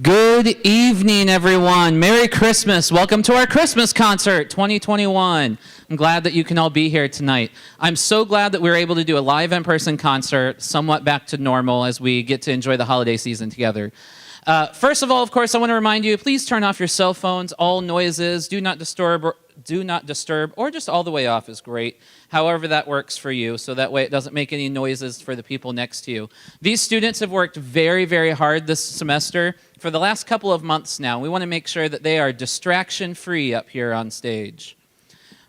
Good evening, everyone. Merry Christmas. Welcome to our Christmas concert 2021. I'm glad that you can all be here tonight. I'm so glad that we were able to do a live in-person concert, somewhat back to normal as we get to enjoy the holiday season together. First of all, of course, I want to remind you, please turn off your cell phones, all noises, do not disturb, or just all the way off is great. However that works for you, so that way it doesn't make any noises for the people next to you. These students have worked very, very hard this semester for the last couple of months now. We want to make sure that they are distraction-free up here on stage.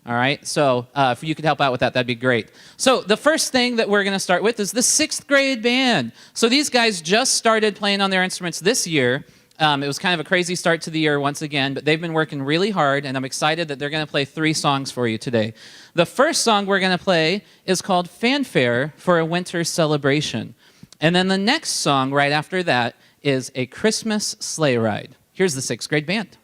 All right, so if you could help out with that, that'd be great. So the first thing that we're going to start with is the 6th grade band. So these guys just started playing on their instruments this year. It was kind of a crazy start to the year once again, but they've been working really hard, and I'm excited that they're going to play 3 songs for you today. The first song we're going to play is called Fanfare for a Winter Celebration. And then the next song right after that is A Christmas Sleigh Ride. Here's the 6th grade band.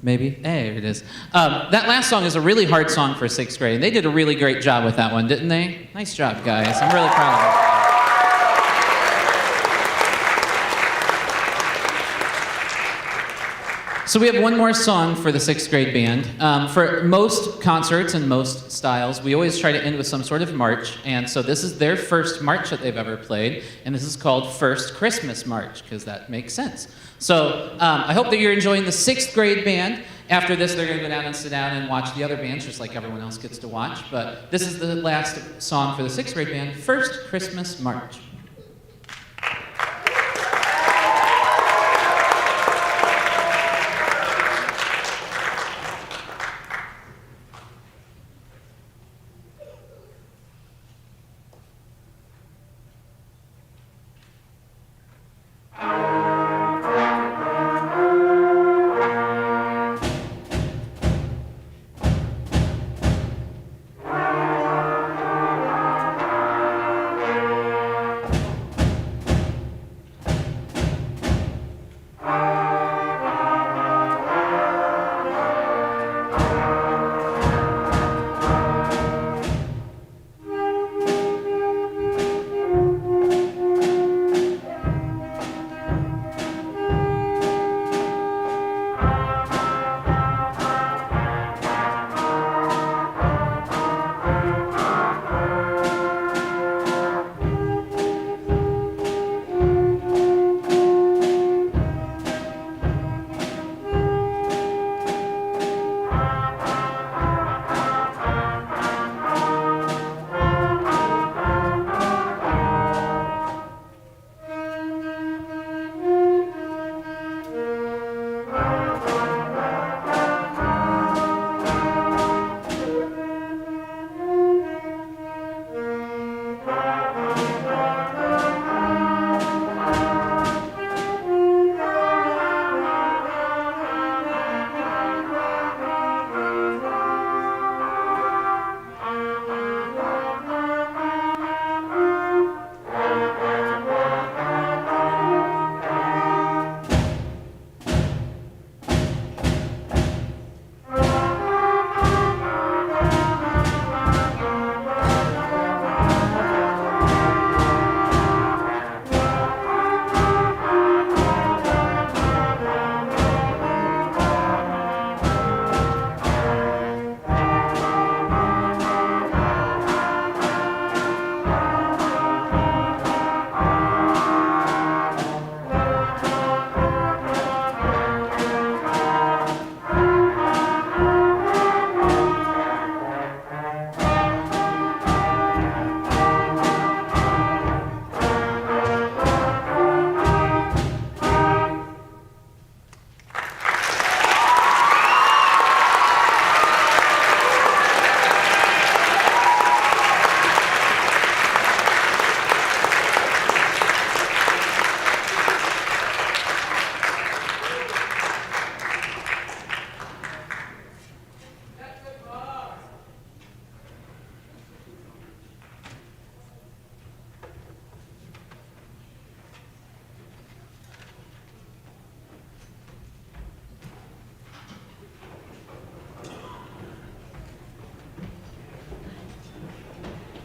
Maybe. Hey, there it is. That last song is a really hard song for 6th grade. They did a really great job with that one, didn't they? Nice job, guys. I'm really proud of them. So we have one more song for the 6th grade band. For most concerts and most styles, we always try to end with some sort of march. And so this is their first march that they've ever played. And this is called First Christmas March, because that makes sense. So I hope that you're enjoying the 6th grade band. After this, they're going to go down and sit down and watch the other bands, just like everyone else gets to watch. But this is the last song for the 6th grade band, First Christmas March.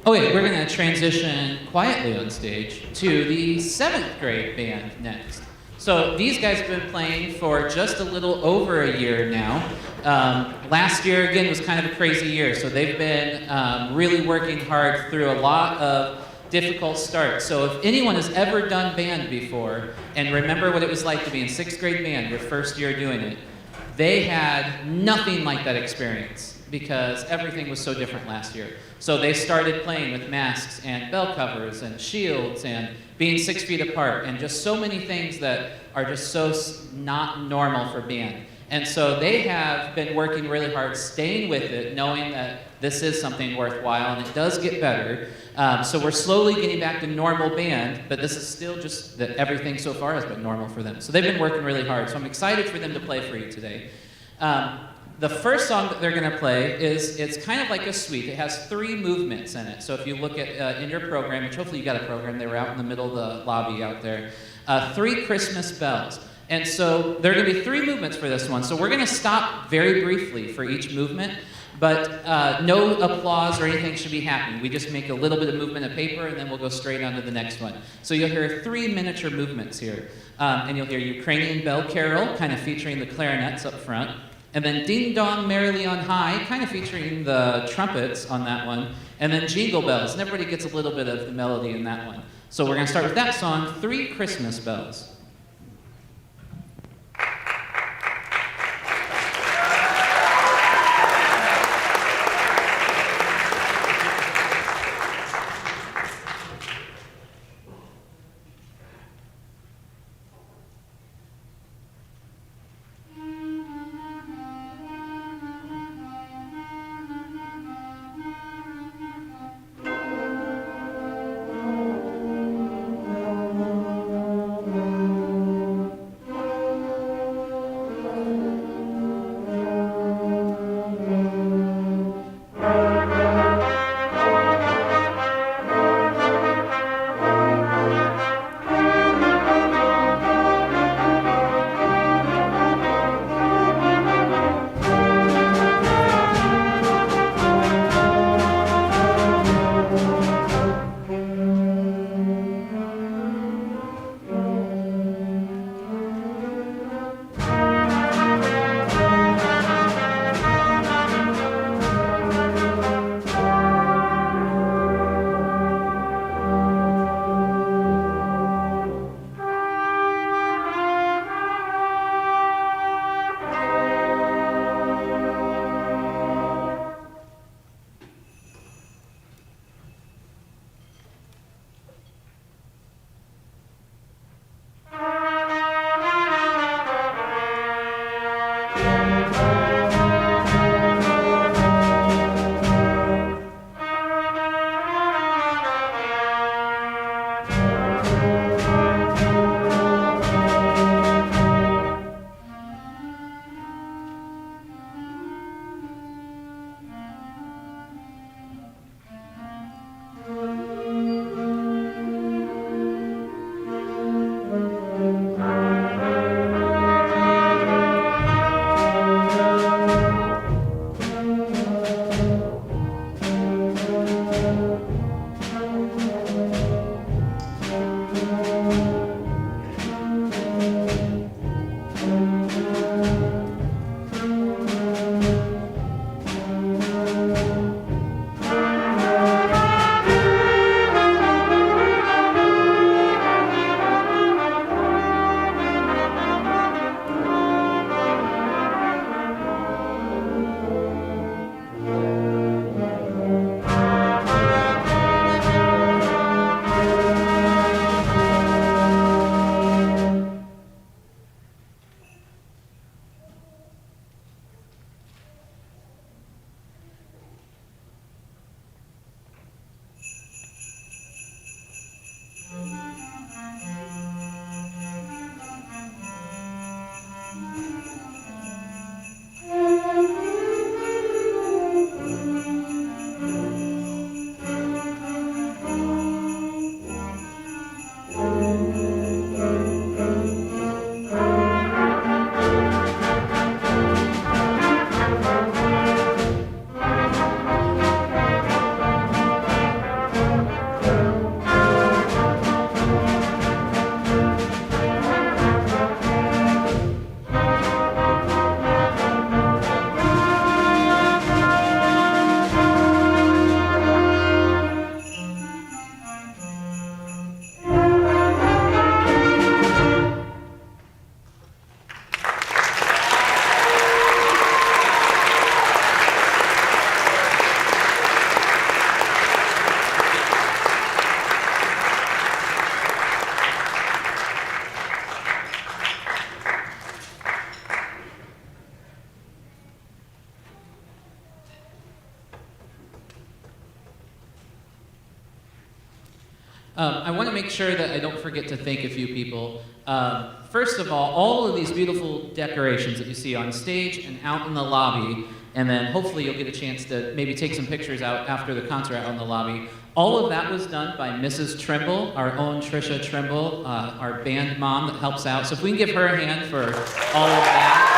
Oh wait, we're going to transition quietly on stage to the 7th grade band next. So these guys have been playing for just a little over a year now. Last year, again, was kind of a crazy year, so they've been really working hard through a lot of difficult starts. So if anyone has ever done band before and remember what it was like to be in 6th grade band, your first year doing it, they had nothing like that experience because everything was so different last year. So they started playing with masks and bell covers and shields and being 6 feet apart and just so many things that are just so not normal for band. And so they have been working really hard, staying with it, knowing that this is something worthwhile and it does get better. So we're slowly getting back to normal band, but this is still just that everything so far has been normal for them. So they've been working really hard. So I'm excited for them to play for you today. The first song that they're going to play it's kind of like a suite. It has 3 movements in it. So if you look at in your program, which hopefully you got a program, they were out in the middle of the lobby out there, 3 Christmas bells. And so there are going to be 3 movements for this one. So we're going to stop very briefly for each movement, but no applause or anything should be happening. We just make a little bit of movement of paper, and then we'll go straight on to the next one. So you'll hear 3 miniature movements here. And you'll hear Ukrainian Bell Carol, kind of featuring the clarinets up front. And then Ding Dong Merrily on High, kind of featuring the trumpets on that one. And then Jingle Bells, and everybody gets a little bit of the melody in that one. So we're going to start with that song, 3 Christmas Bells. I want to make sure that I don't forget to thank a few people. First of all of these beautiful decorations that you see on stage and out in the lobby and then hopefully you'll get a chance to maybe take some pictures out after the concert out in the lobby. All of that was done by Mrs. Trimble, our own Trisha Trimble, our band mom that helps out. So if we can give her a hand for all of that.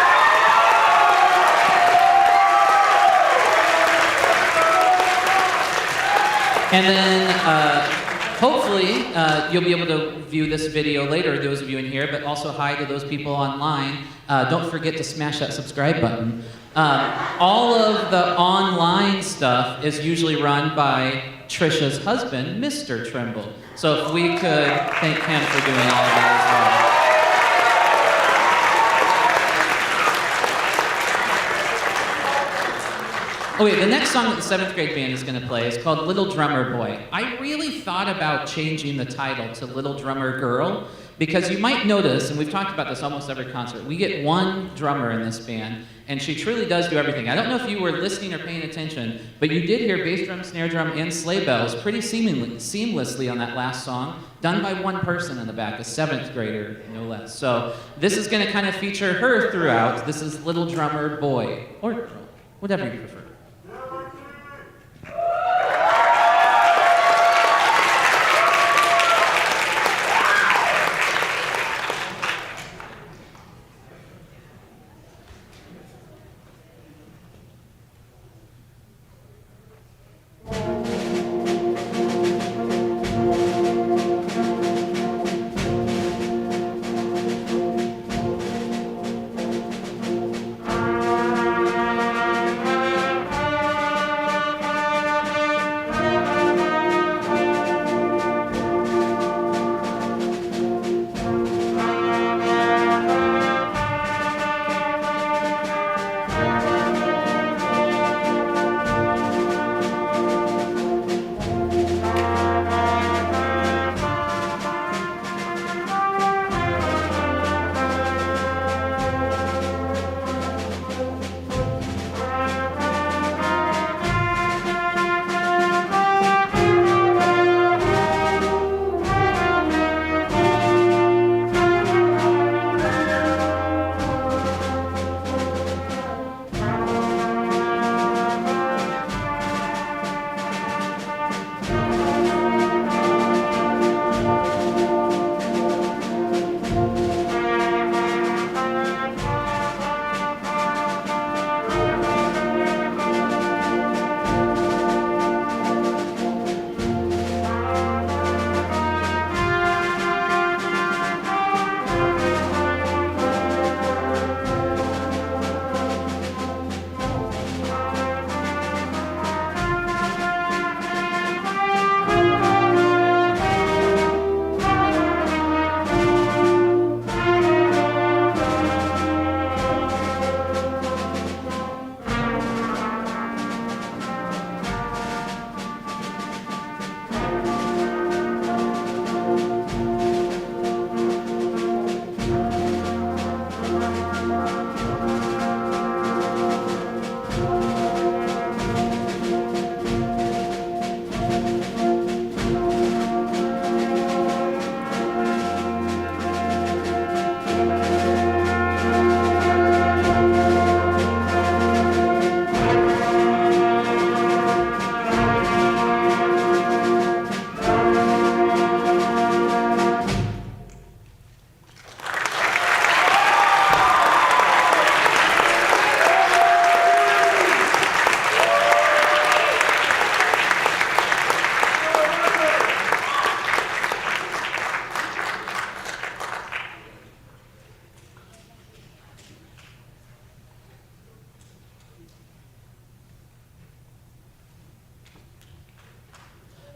And then hopefully you'll be able to view this video later, those of you in here, but also hi to those people online. Don't forget to smash that subscribe button. All of the online stuff is usually run by Trisha's husband, Mr. Trimble. So if we could thank him for doing all of that as well. Okay, the next song that the 7th grade band is going to play is called Little Drummer Boy. I really thought about changing the title to Little Drummer Girl because you might notice, and we've talked about this almost every concert, we get one drummer in this band, and she truly does do everything. I don't know if you were listening or paying attention, but you did hear bass drum, snare drum, and sleigh bells pretty seamlessly on that last song, done by one person in the back, a 7th grader, no less. So this is going to kind of feature her throughout. This is Little Drummer Boy, or girl, whatever you prefer.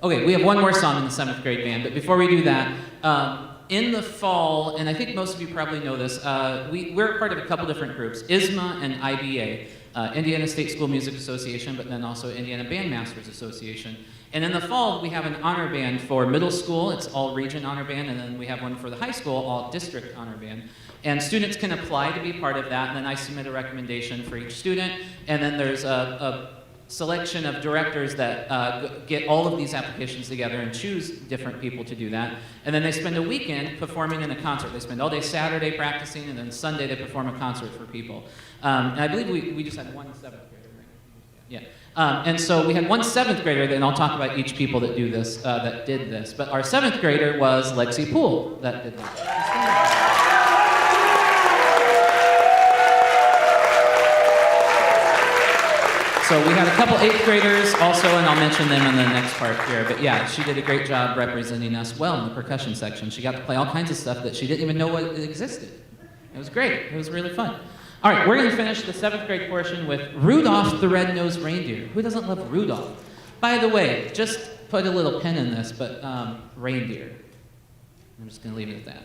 Okay, we have one more song in the 7th grade band, but before we do that, in the fall, and I think most of you probably know this, we're part of a couple different groups, ISMA and IBA, Indiana State School Music Association, but then also Indiana Bandmasters Association. And in the fall, we have an honor band for middle school, it's all region honor band, and then we have one for the high school, all district honor band. And students can apply to be part of that, and then I submit a recommendation for each student, and then there's a selection of directors that get all of these applications together and choose different people to do that. And then they spend a weekend performing in a concert. They spend all day Saturday practicing, and then Sunday they perform a concert for people. And I believe we just had one 7th grader. Yeah. And so we had one 7th grader, and I'll talk about each people that do this, that did this. But our 7th grader was Lexi Poole that did that. So we had a couple 8th graders also, and I'll mention them in the next part here. But yeah, she did a great job representing us well in the percussion section. She got to play all kinds of stuff that she didn't even know what existed. It was great. It was really fun. All right, we're going to finish the 7th grade portion with Rudolph the Red-Nosed Reindeer. Who doesn't love Rudolph? By the way, just put a little pin in this, but reindeer. I'm just going to leave it at that.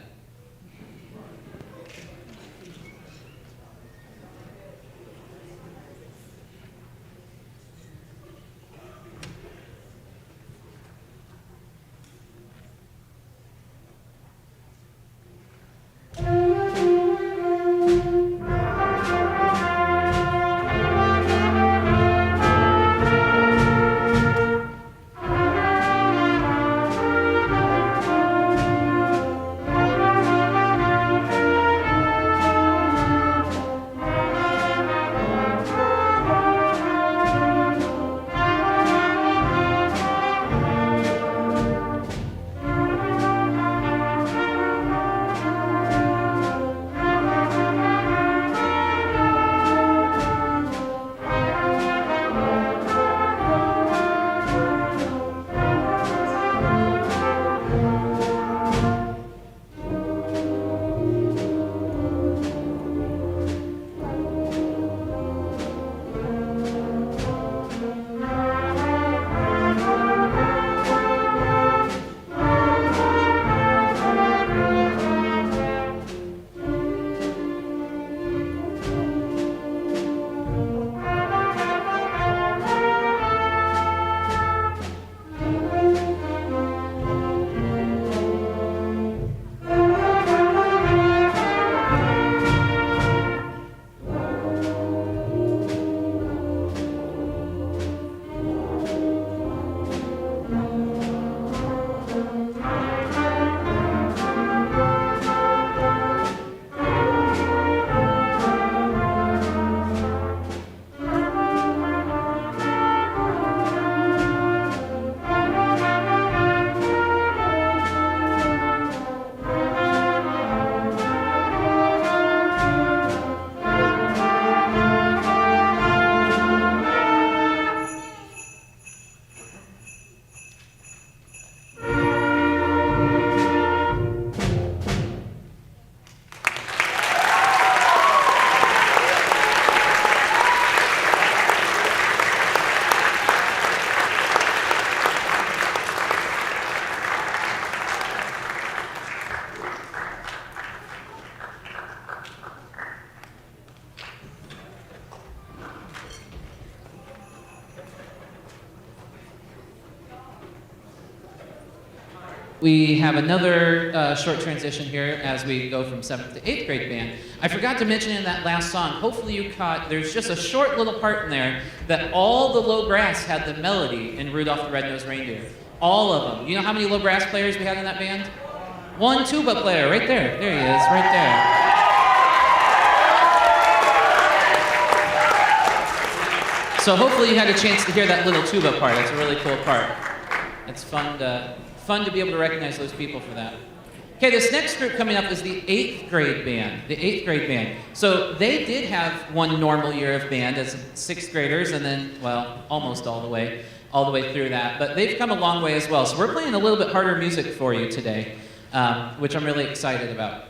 We have another short transition here as we go from 7th to 8th grade band. I forgot to mention in that last song, hopefully you caught, there's just a short little part in there that all the low brass had the melody in Rudolph the Red-Nosed Reindeer. All of them. You know how many low brass players we had in that band? One tuba player, right there. There he is, right there. So hopefully you had a chance to hear that little tuba part. It's a really cool part. It's fun to be able to recognize those people for that. Okay, this next group coming up is the 8th grade band. The 8th grade band. So they did have one normal year of band as 6th graders, and then, well, almost all the way through that. But they've come a long way as well. So we're playing a little bit harder music for you today, which I'm really excited about.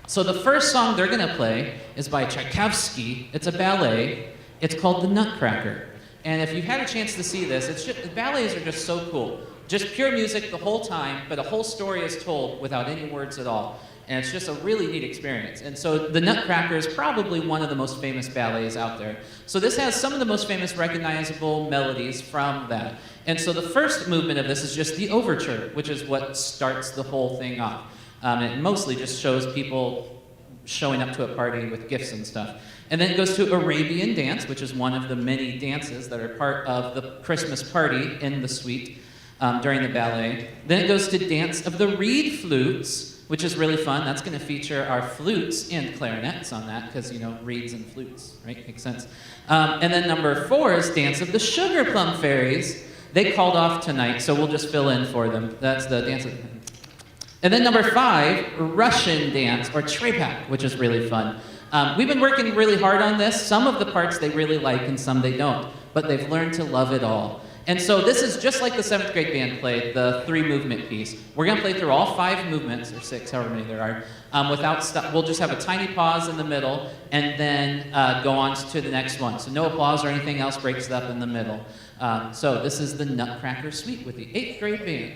So the first song they're going to play is by Tchaikovsky. It's a ballet. It's called The Nutcracker. And if you've had a chance to see this, it's just, ballets are just so cool. Just pure music the whole time, but a whole story is told without any words at all. And it's just a really neat experience. And so The Nutcracker is probably one of the most famous ballets out there. So this has some of the most famous recognizable melodies from that. And so the first movement of this is just the overture, which is what starts the whole thing off. It mostly just shows people showing up to a party with gifts and stuff. And then it goes to Arabian Dance, which is one of the many dances that are part of the Christmas party in the suite during the ballet. Then it goes to Dance of the Reed Flutes, which is really fun. That's going to feature our flutes and clarinets on that because, reeds and flutes, right? Makes sense. And then number 4 is Dance of the Sugar Plum Fairies. They called off tonight, so we'll just fill in for them. That's the Dance of... And then number 5, Russian dance, or trepak, which is really fun. We've been working really hard on this. Some of the parts they really like and some they don't, but they've learned to love it all. And so this is just like the 7th grade band played, the 3-movement piece. We're going to play through all 5 movements, or 6, however many there are, without stop. We'll just have a tiny pause in the middle and then go on to the next one. So no applause or anything else breaks it up in the middle. So this is the Nutcracker Suite with the 8th grade band.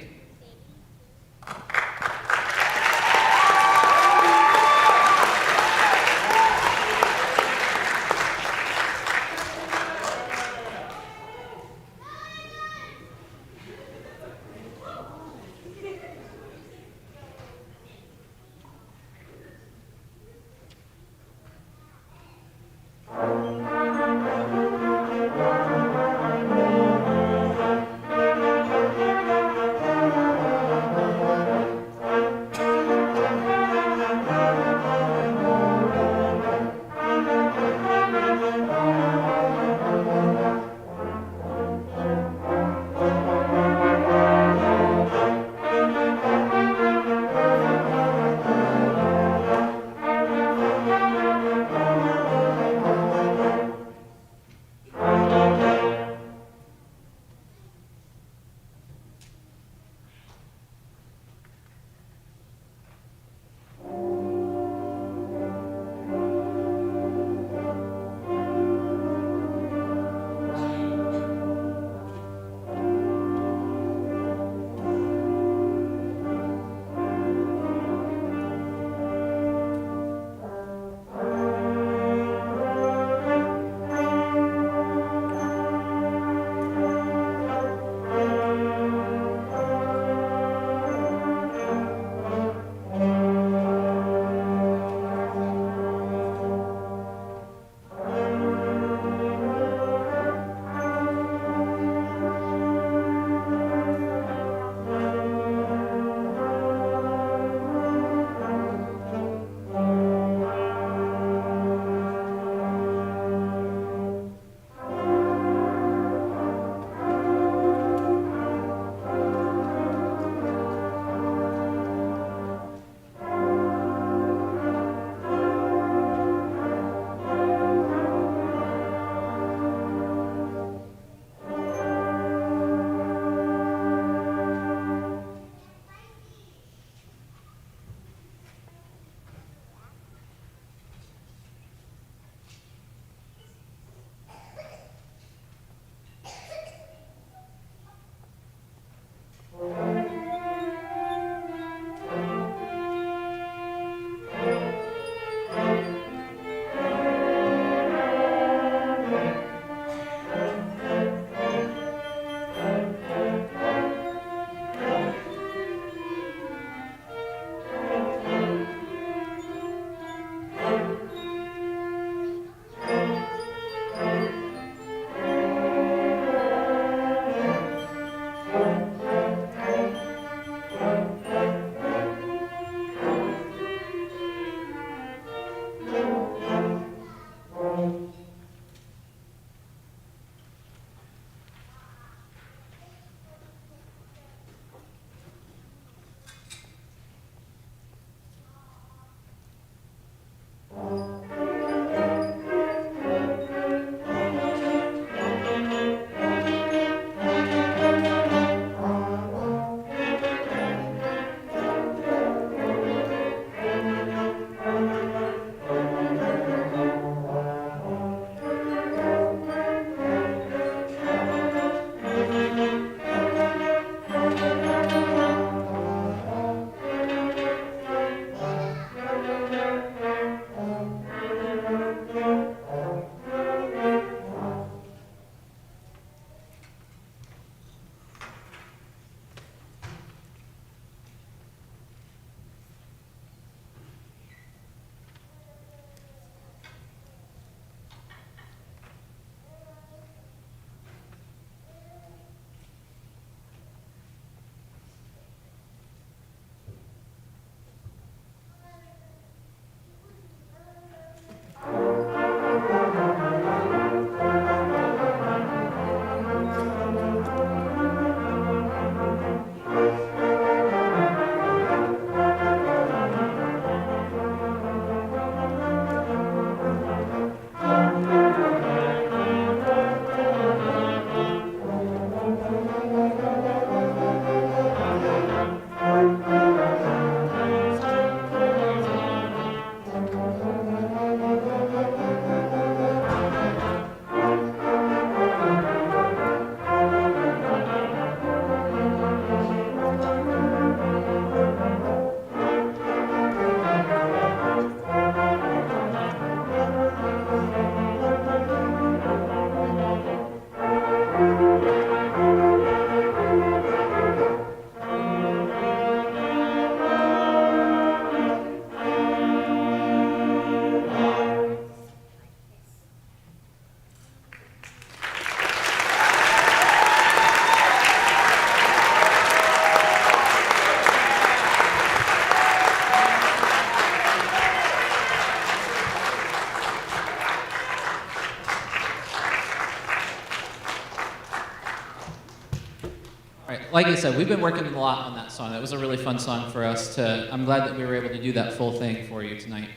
Right. Like I said, we've been working a lot on that song. That was a really fun song for us I'm glad that we were able to do that full thing for you tonight.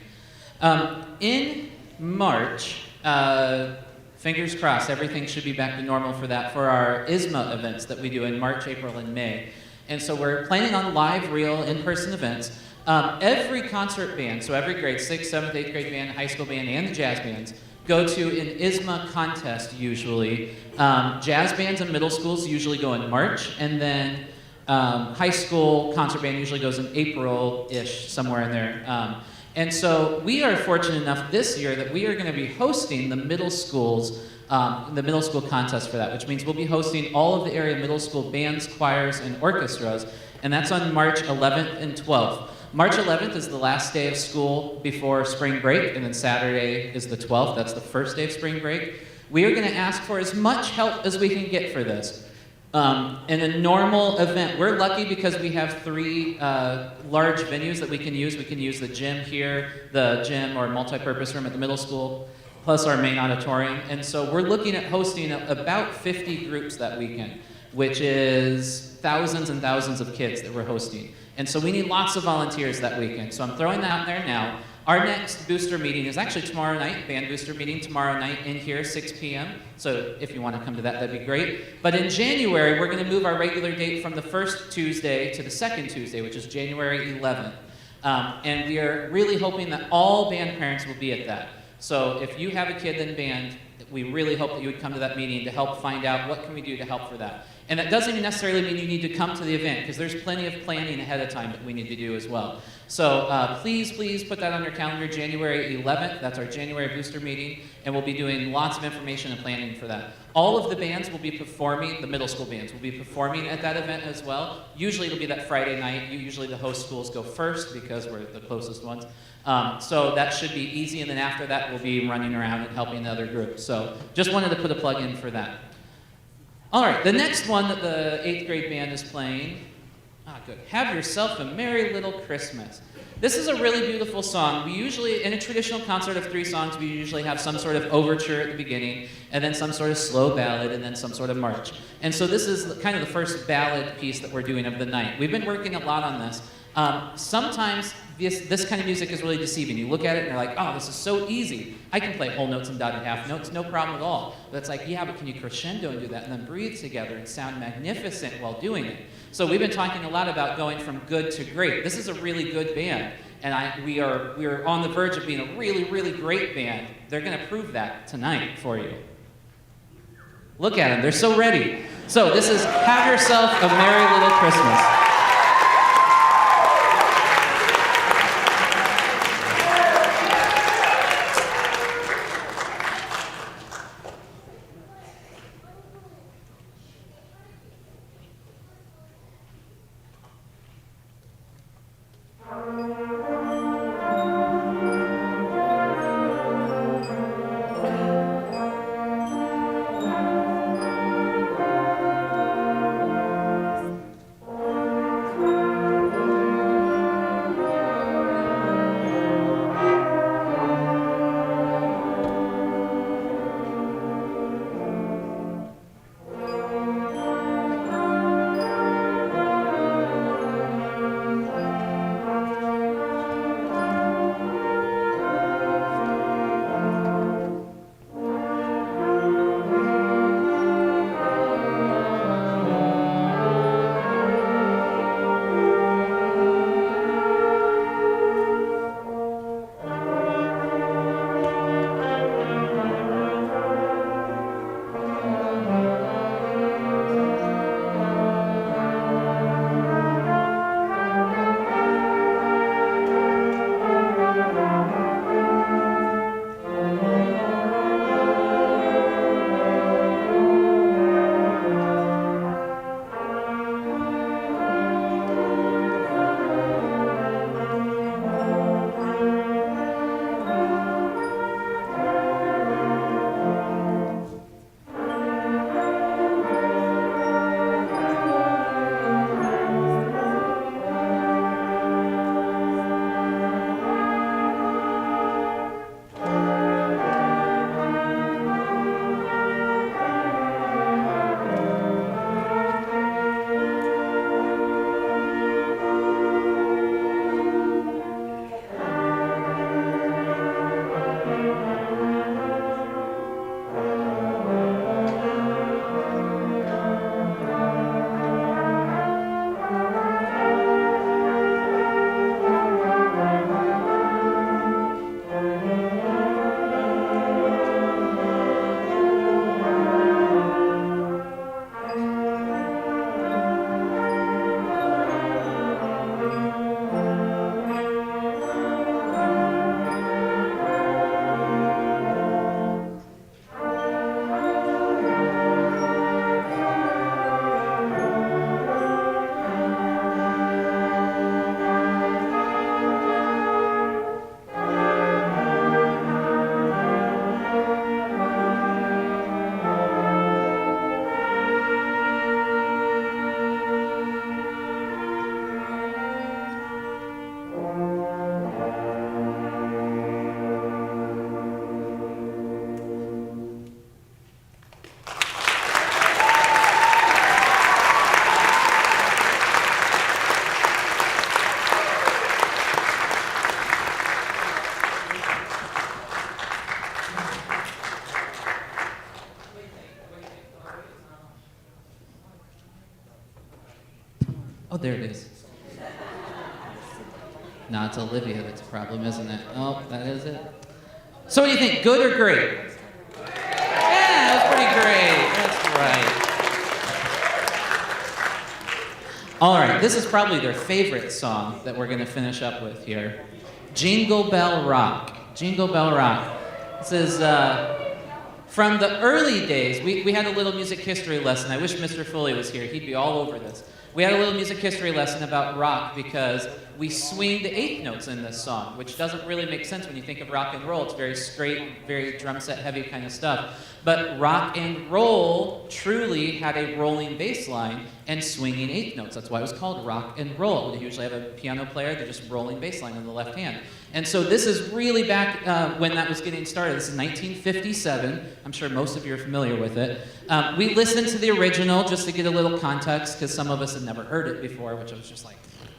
In March, fingers crossed, everything should be back to normal for that, for our ISMA events that we do in March, April, and May. And so we're planning on live, real, in-person events. Every concert band, so every grade, 6th, 7th, 8th grade band, high school band, and the jazz bands, go to an ISMA contest usually. Jazz bands and middle schools usually go in March, and then high school concert band usually goes in April-ish, somewhere in there. And so we are fortunate enough this year that we are going to be hosting the middle schools, the middle school contest for that, which means we'll be hosting all of the area middle school bands, choirs, and orchestras, and that's on March 11th and 12th. March 11th is the last day of school before spring break, and then Saturday is the 12th. That's the first day of spring break. We are going to ask for as much help as we can get for this. In a normal event, we're lucky because we have 3 large venues that we can use. We can use the gym here, the gym or multi-purpose room at the middle school, plus our main auditorium. And so we're looking at hosting about 50 groups that weekend, which is thousands and thousands of kids that we're hosting. And so we need lots of volunteers that weekend. So I'm throwing that out there now. Our next booster meeting is actually tomorrow night, band booster meeting tomorrow night in here, 6 p.m. So if you want to come to that, that'd be great. But in January, we're going to move our regular date from the first Tuesday to the second Tuesday, which is January 11th. And we are really hoping that all band parents will be at that. So if you have a kid in band, we really hope that you would come to that meeting to help find out what can we do to help for that. And that doesn't even necessarily mean you need to come to the event, because there's plenty of planning ahead of time that we need to do as well. So please put that on your calendar, January 11th. That's our January booster meeting, and we'll be doing lots of information and planning for that. All of the bands will be performing, the middle school bands will be performing at that event as well. Usually it'll be that Friday night. Usually the host schools go first because we're the closest ones. So that should be easy, and then after that we'll be running around and helping the other groups. So just wanted to put a plug in for that. All right, the next one that the 8th grade band is playing, good. Have Yourself a Merry Little Christmas. This is a really beautiful song. We usually, in a traditional concert of 3 songs, we usually have some sort of overture at the beginning, and then some sort of slow ballad, and then some sort of march. And so this is kind of the first ballad piece that we're doing of the night. We've been working a lot on this. Sometimes this kind of music is really deceiving. You look at it and you're like, oh, this is so easy. I can play whole notes and dotted half notes, no problem at all. But it's like, yeah, but can you crescendo and do that and then breathe together and sound magnificent while doing it? So we've been talking a lot about going from good to great. This is a really good band, and we are on the verge of being a really, really great band. They're going to prove that tonight for you. Look at them. They're so ready. So this is Have Yourself a Merry Little Christmas. Oh, there it is. No, it's Olivia that's a problem, isn't it? Oh, that is it. So what do you think, good or great? Yeah, that was pretty great. That's right. All right, this is probably their favorite song that we're going to finish up with here. Jingle Bell Rock. Jingle Bell Rock. This is from the early days. We had a little music history lesson. I wish Mr. Foley was here. He'd be all over this. We had a little music history lesson about rock because we swing the eighth notes in this song, which doesn't really make sense when you think of rock and roll. It's very straight, very drum set heavy kind of stuff. But rock and roll truly had a rolling bass line and swinging eighth notes. That's why it was called rock and roll. They usually have a piano player, they're just rolling bass line in the left hand. And so this is really back when that was getting started. This is 1957. I'm sure most of you are familiar with it. We listened to the original just to get a little context because some of us had never heard it before, which I was just like,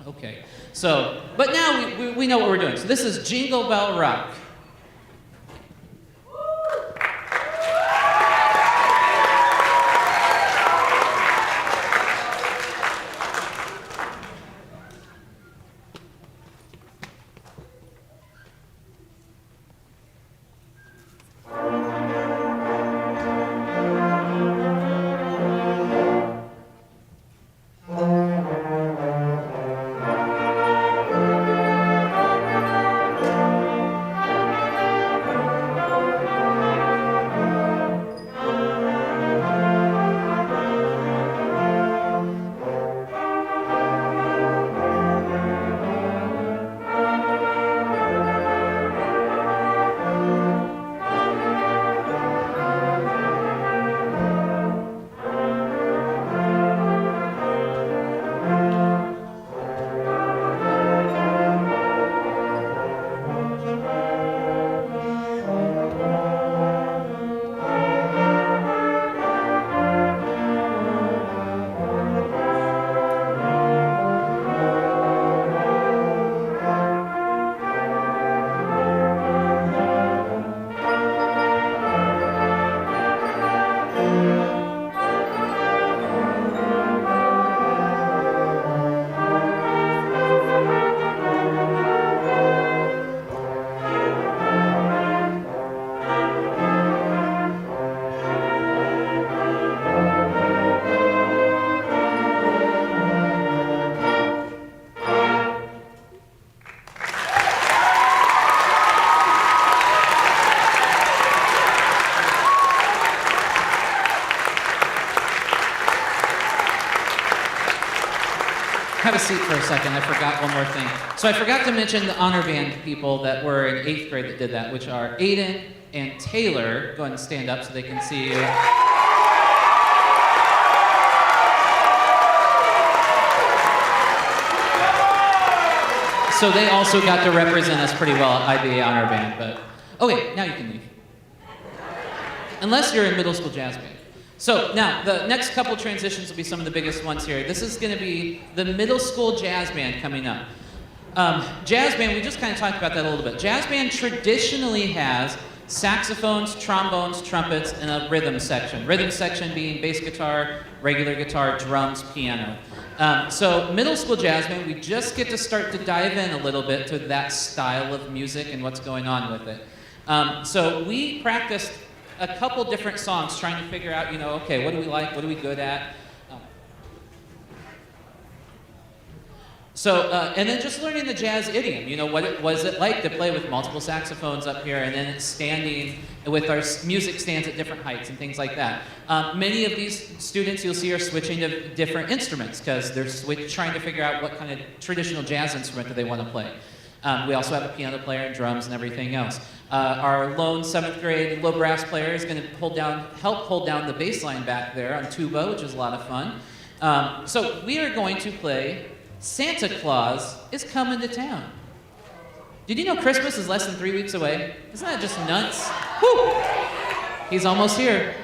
okay. So, but now we know what we're doing. So this is Jingle Bell Rock. Have a seat for a second. I forgot one more thing. So I forgot to mention the honor band people that were in 8th grade that did that, which are Aiden and Taylor. Go ahead and stand up so they can see you. So they also got to represent us pretty well at IBA Honor Band, but... Okay, now you can leave. Unless you're in middle school jazz band. So now, the next couple transitions will be some of the biggest ones here. This is going to be the middle school jazz band coming up. Jazz band, we just kind of talked about that a little bit. Jazz band traditionally has saxophones, trombones, trumpets, and a rhythm section. Rhythm section being bass guitar, regular guitar, drums, piano. So middle school jazz band, we just get to start to dive in a little bit to that style of music and what's going on with it. So we practiced a couple different songs trying to figure out, okay, what do we like, what are we good at? And then just learning the jazz idiom, what was it like to play with multiple saxophones up here and then standing with our music stands at different heights and things like that. Many of these students you'll see are switching to different instruments because they're trying to figure out what kind of traditional jazz instrument do they want to play. We also have a piano player and drums and everything else. Our lone 7th grade low brass player is going to help hold down the bass line back there on tuba, which is a lot of fun. So we are going to play Santa Claus is Coming to Town. Did you know Christmas is less than 3 weeks away? Isn't that just nuts? Woo! He's almost here.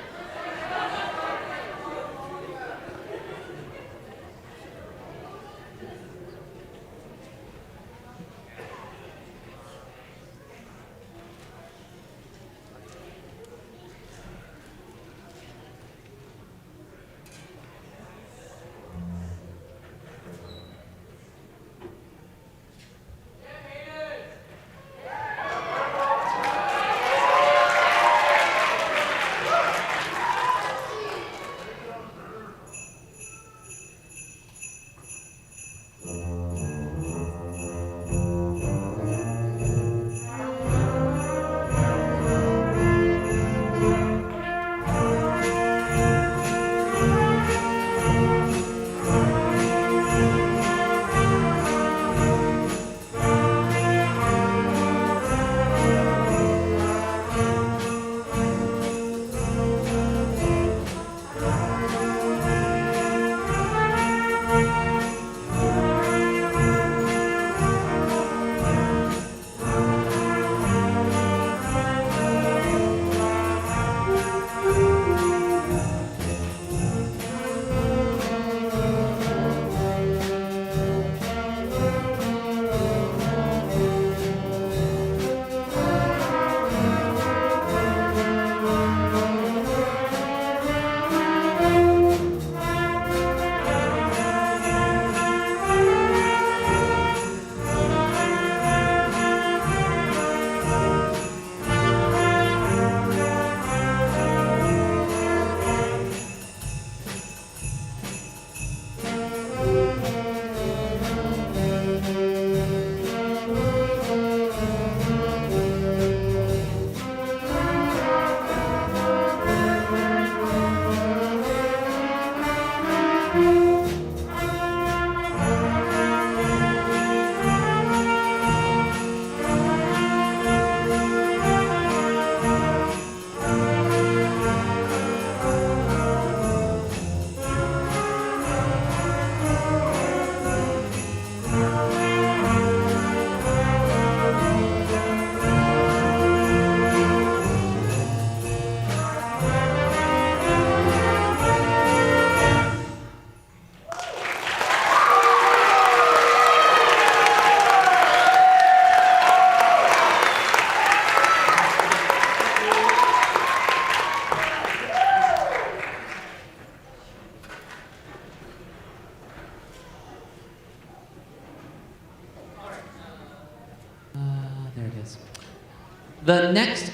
The next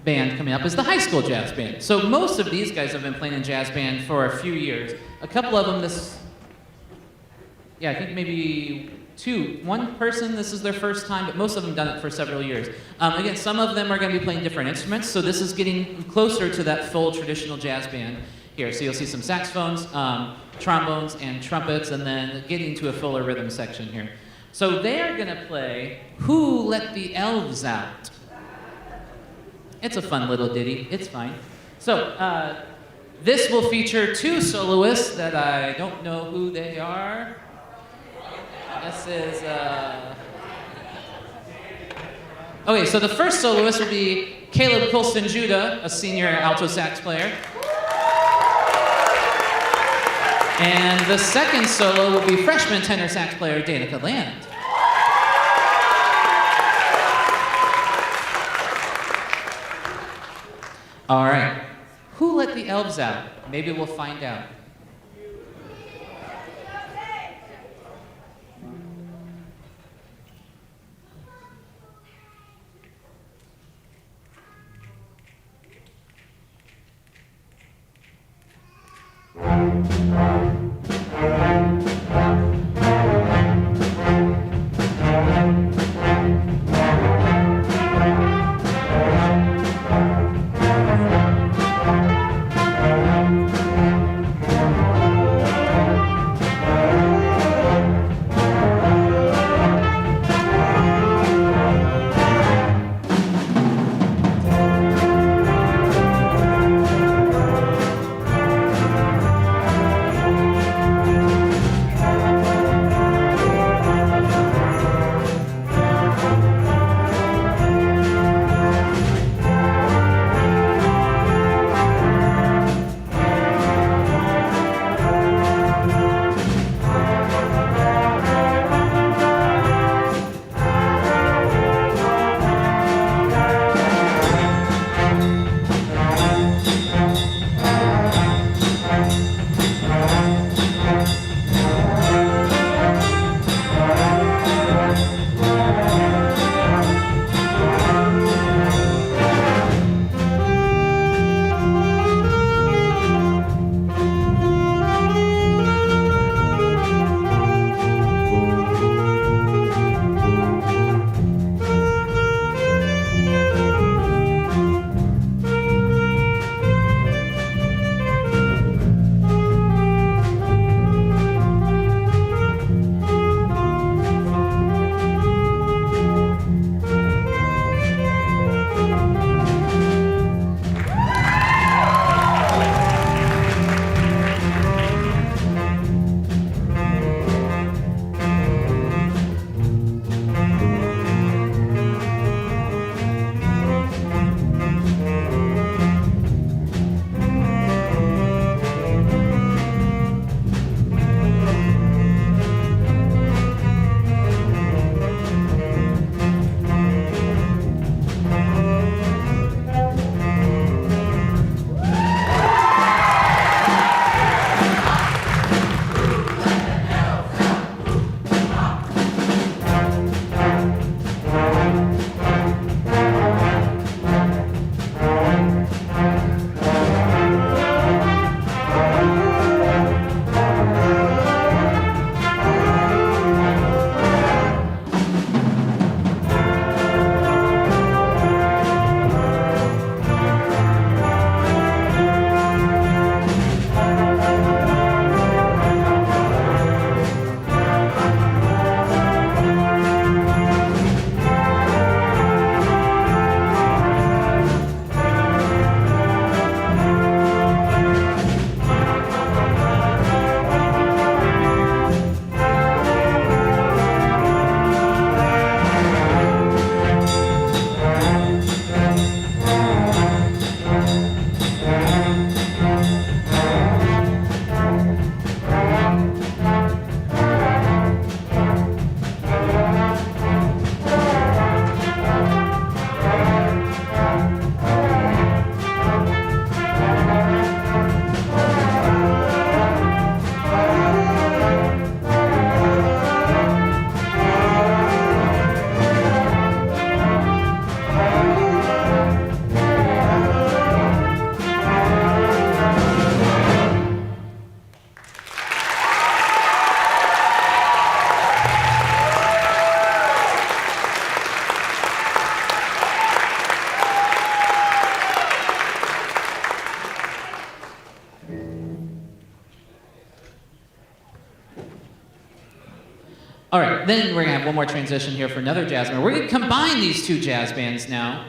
band coming up is the high school jazz band. So most of these guys have been playing in jazz band for a few years. A couple of them I think maybe two. One person, this is their first time, but most of them done it for several years. Again, some of them are going to be playing different instruments, so this is getting closer to that full traditional jazz band here. So you'll see some saxophones, trombones, and trumpets, and then getting to a fuller rhythm section here. So they are going to play Who Let the Elves Out? It's a fun little ditty. It's fine. So this will feature two soloists that I don't know who they are. This is... Okay, so the first soloist will be Caleb Colston-Judah, a senior alto sax player. And the second solo will be freshman tenor sax player Danica Land. All right. Who let the elves out? Maybe we'll find out. All right, then we're gonna have one more transition here for another jazz band. We're gonna combine these two jazz bands now.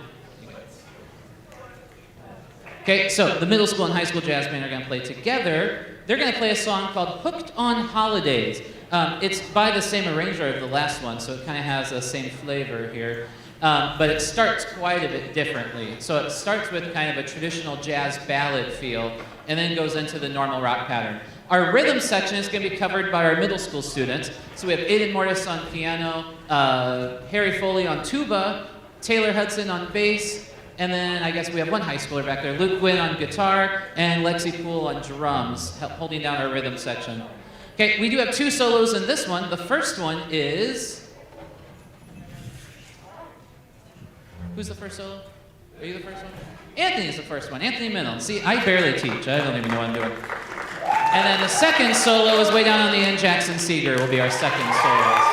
Okay, so the middle school and high school jazz band are gonna play together. They're gonna play a song called Hooked on Holidays. It's by the same arranger of the last one, so it kind of has the same flavor here. But it starts quite a bit differently. So it starts with kind of a traditional jazz ballad feel, and then goes into the normal rock pattern. Our rhythm section is going to be covered by our middle school students. So we have Aiden Mortis on piano, Harry Foley on tuba, Taylor Hudson on bass, and then I guess we have one high schooler back there, Luke Gwynn on guitar, and Lexi Poole on drums, holding down our rhythm section. Okay, we do have two solos in this one. The first one is... Who's the first solo? Are you the first one? Anthony's the first one. Anthony Minnell. See, I barely teach. I don't even know what I'm doing. And then the second solo is way down on the end. Jackson Seeger will be our second soloist.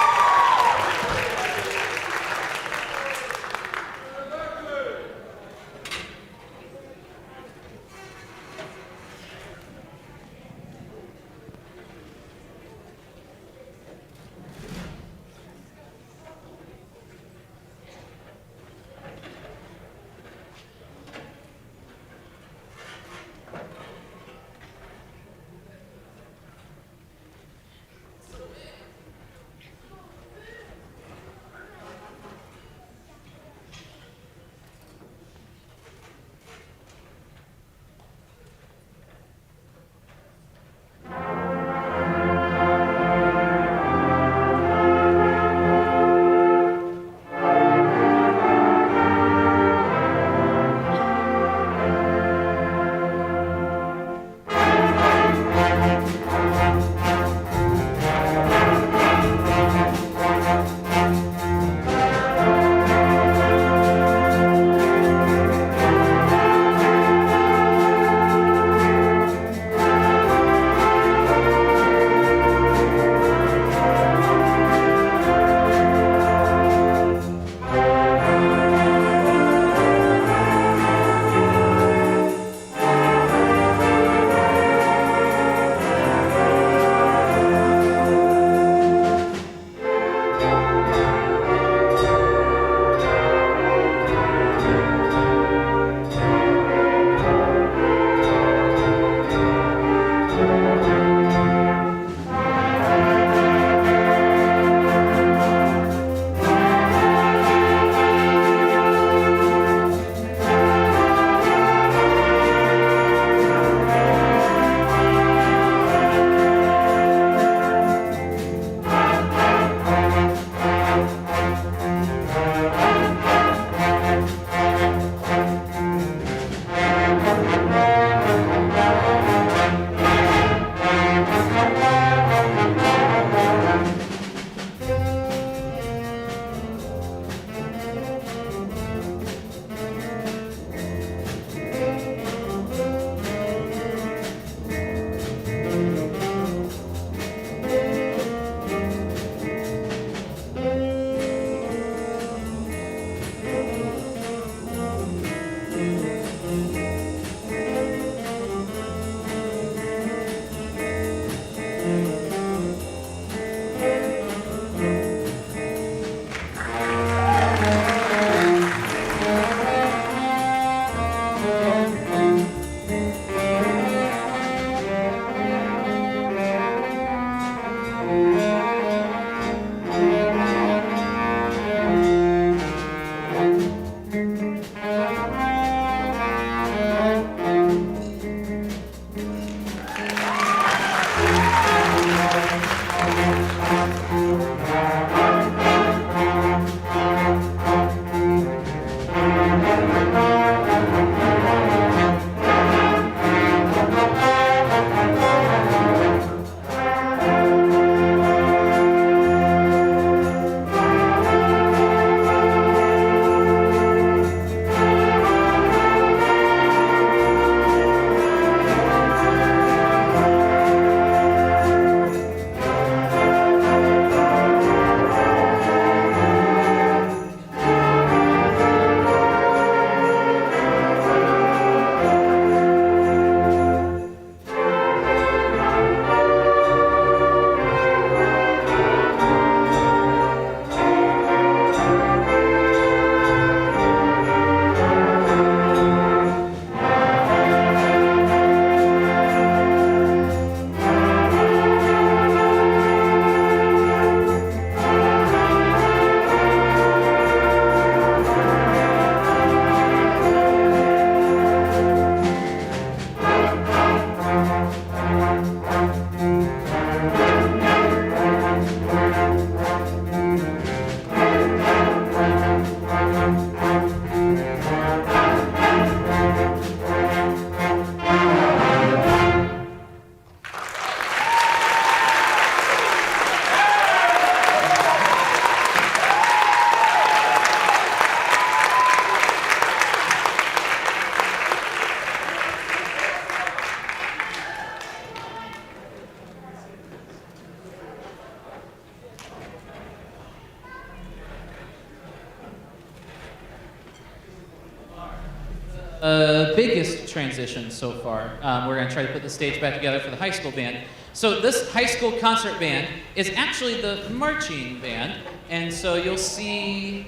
biggest transition so far. We're going to try to put the stage back together for the high school band. So this high school concert band is actually the marching band, and so you'll see,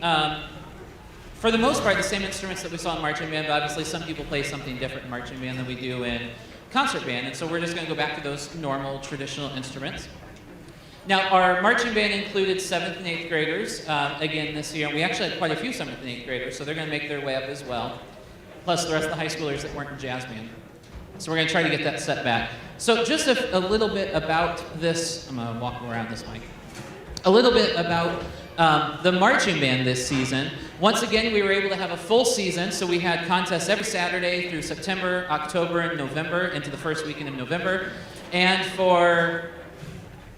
for the most part, the same instruments that we saw in marching band, but obviously some people play something different in marching band than we do in concert band, and so we're just going to go back to those normal, traditional instruments. Now, our marching band included 7th and 8th graders again this year, and we actually had quite a few 7th and 8th graders, so they're going to make their way up as well, plus the rest of the high schoolers that weren't in jazz band. So we're going to try to get that set back. So just a little bit about this. I'm going to walk around this mic. A little bit about the marching band this season. Once again, we were able to have a full season, so we had contests every Saturday through September, October, and November, into the first weekend of November. And for,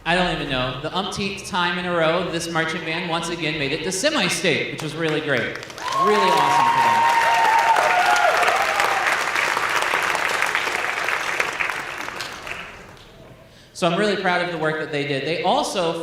I don't even know, the umpteenth time in a row, this marching band once again made it to semi-state, which was really great. Really awesome for them. So I'm really proud of the work that they did. They also,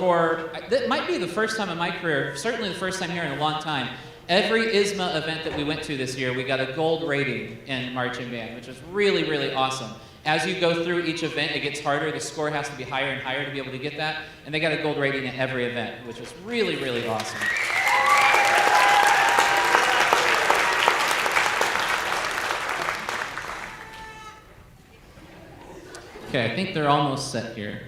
that might be the first time in my career, certainly the first time here in a long time, every ISMA event that we went to this year, we got a gold rating in marching band, which was really, really awesome. As you go through each event, it gets harder. The score has to be higher and higher to be able to get that. And they got a gold rating at every event, which was really, really awesome. Okay, I think they're almost set here.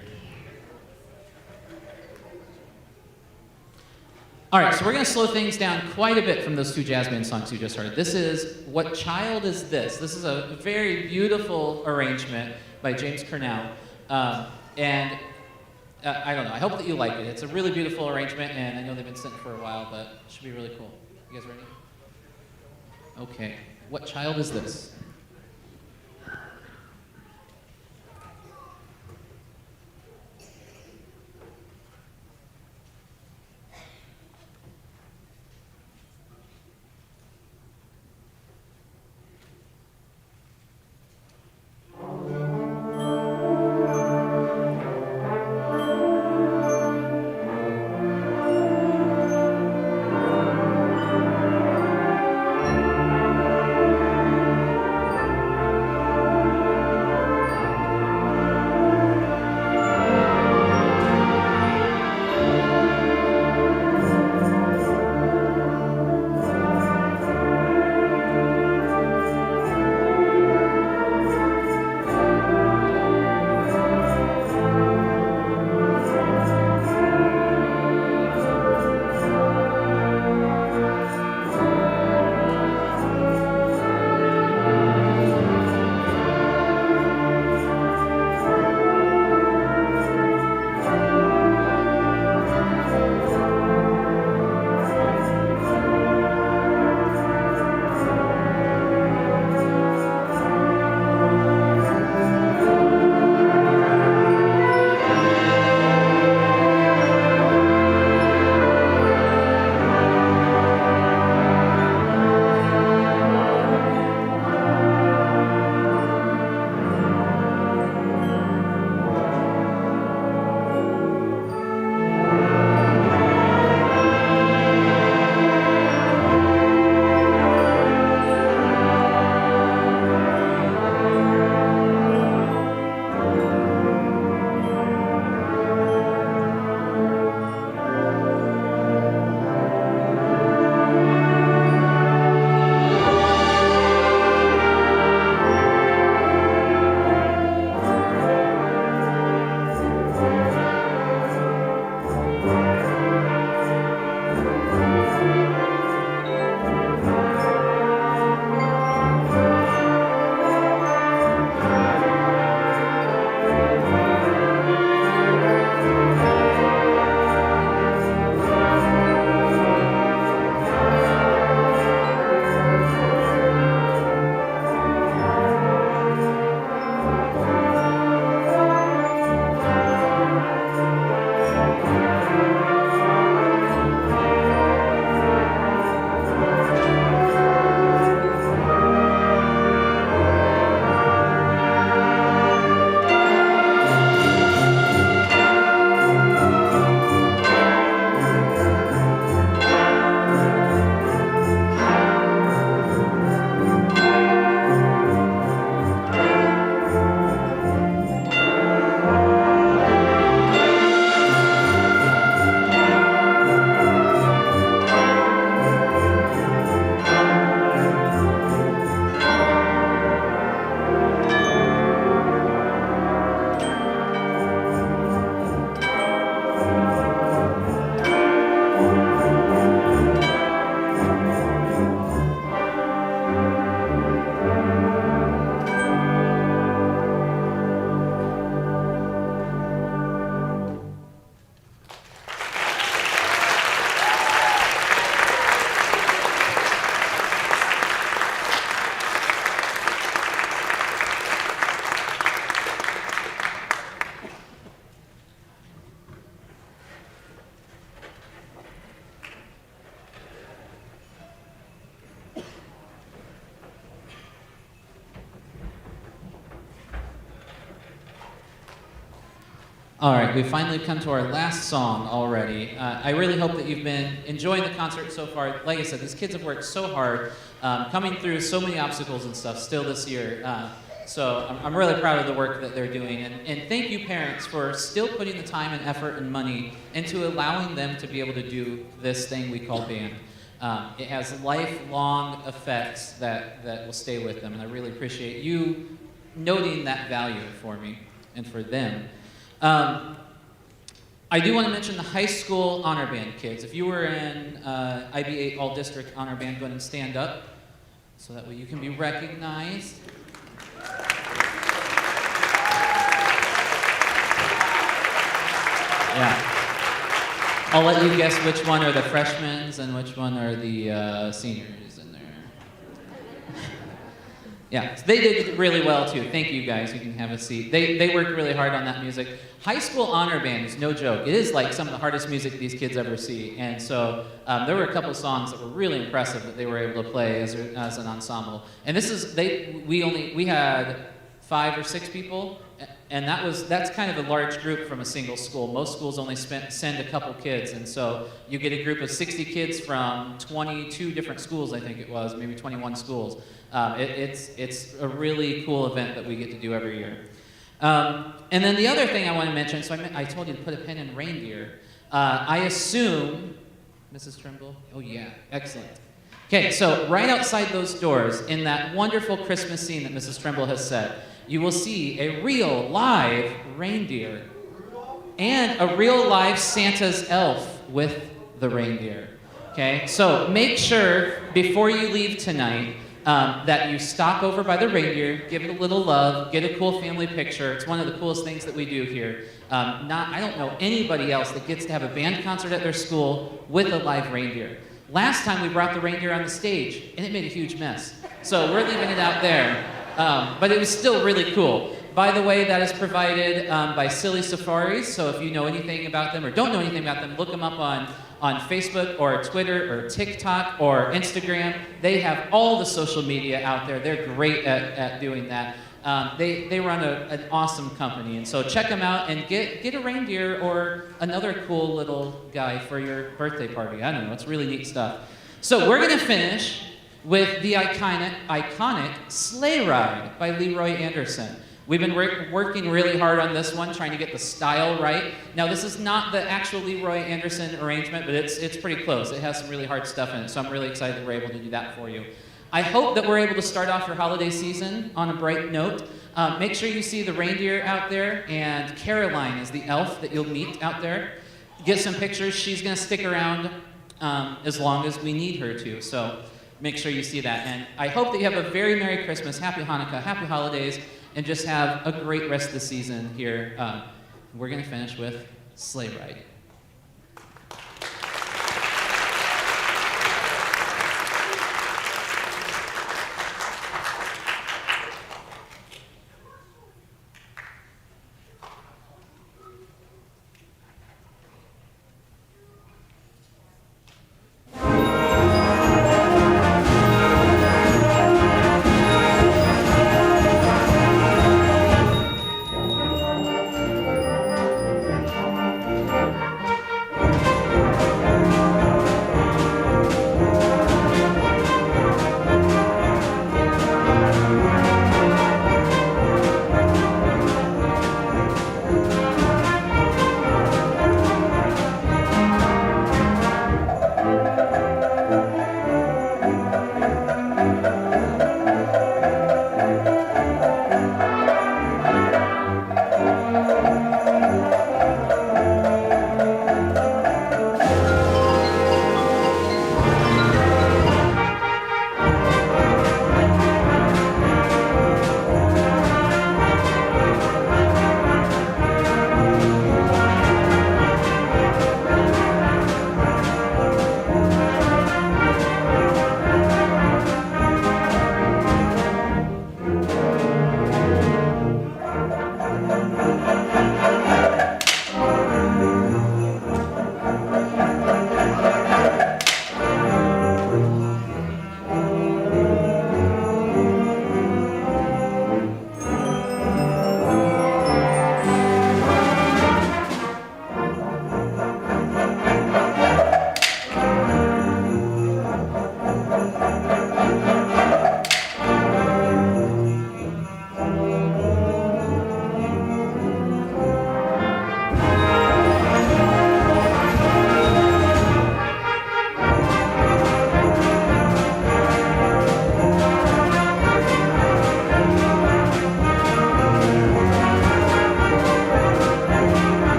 All right, so we're going to slow things down quite a bit from those two jazz band songs you just heard. This is What Child Is This? This is a very beautiful arrangement by James Cornell. I don't know, I hope that you like it. It's a really beautiful arrangement, and I know they've been sitting for a while, but it should be really cool. You guys ready? Okay, What Child Is This? All right, we've finally come to our last song already. I really hope that you've been enjoying the concert so far. Like I said, these kids have worked so hard, coming through so many obstacles and stuff still this year. So I'm really proud of the work that they're doing. And thank you, parents, for still putting the time and effort and money into allowing them to be able to do this thing we call band. It has lifelong effects that will stay with them, and I really appreciate you noting that value for me and for them. I do want to mention the high school honor band kids. If you were in IB8 All District Honor Band, go ahead and stand up so that way you can be recognized. Yeah. I'll let you guess which one are the freshmen and which one are the seniors in there. Yeah, so they did really well too. Thank you guys. You can have a seat. They worked really hard on that music. High school honor band is no joke. It is like some of the hardest music these kids ever see. And so there were a couple songs that were really impressive that they were able to play as an ensemble. And this is we had 5 or 6 people, and that's kind of a large group from a single school. Most schools only send a couple kids, and so you get a group of 60 kids from 22 different schools, I think it was, maybe 21 schools. It's a really cool event that we get to do every year. And then the other thing I want to mention, so I told you to put a pin in reindeer. I assume, Mrs. Trimble? Oh yeah, excellent. Okay, so right outside those doors, in that wonderful Christmas scene that Mrs. Trimble has said, you will see a real live reindeer and a real live Santa's elf with the reindeer. Okay, so make sure before you leave tonight that you stop over by the reindeer, give it a little love, get a cool family picture. It's one of the coolest things that we do here. I don't know anybody else that gets to have a band concert at their school with a live reindeer. Last time we brought the reindeer on the stage, and it made a huge mess. So we're leaving it out there. But it was still really cool. By the way, that is provided by Silly Safaris, so if you know anything about them or don't know anything about them, look them up on Facebook or Twitter or TikTok or Instagram. They have all the social media out there. They're great at doing that. They run an awesome company, and so check them out and get a reindeer or another cool little guy for your birthday party. I don't know, it's really neat stuff. So we're gonna finish with the iconic Sleigh Ride by Leroy Anderson. We've been working really hard on this one, trying to get the style right. Now, this is not the actual Leroy Anderson arrangement, but it's pretty close. It has some really hard stuff in it, so I'm really excited that we're able to do that for you. I hope that we're able to start off your holiday season on a bright note. Make sure you see the reindeer out there, and Caroline is the elf that you'll meet out there. Get some pictures. She's going to stick around as long as we need her to, so make sure you see that. And I hope that you have a very Merry Christmas, Happy Hanukkah, Happy Holidays, and just have a great rest of the season here. We're going to finish with Sleigh Ride.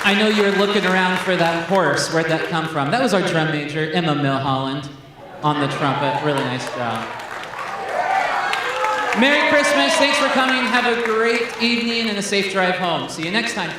I know you were looking around for that horse. Where'd that come from? That was our drum major, Emma Milholland, on the trumpet. Really nice job. Merry Christmas. Thanks for coming. Have a great evening and a safe drive home. See you next time.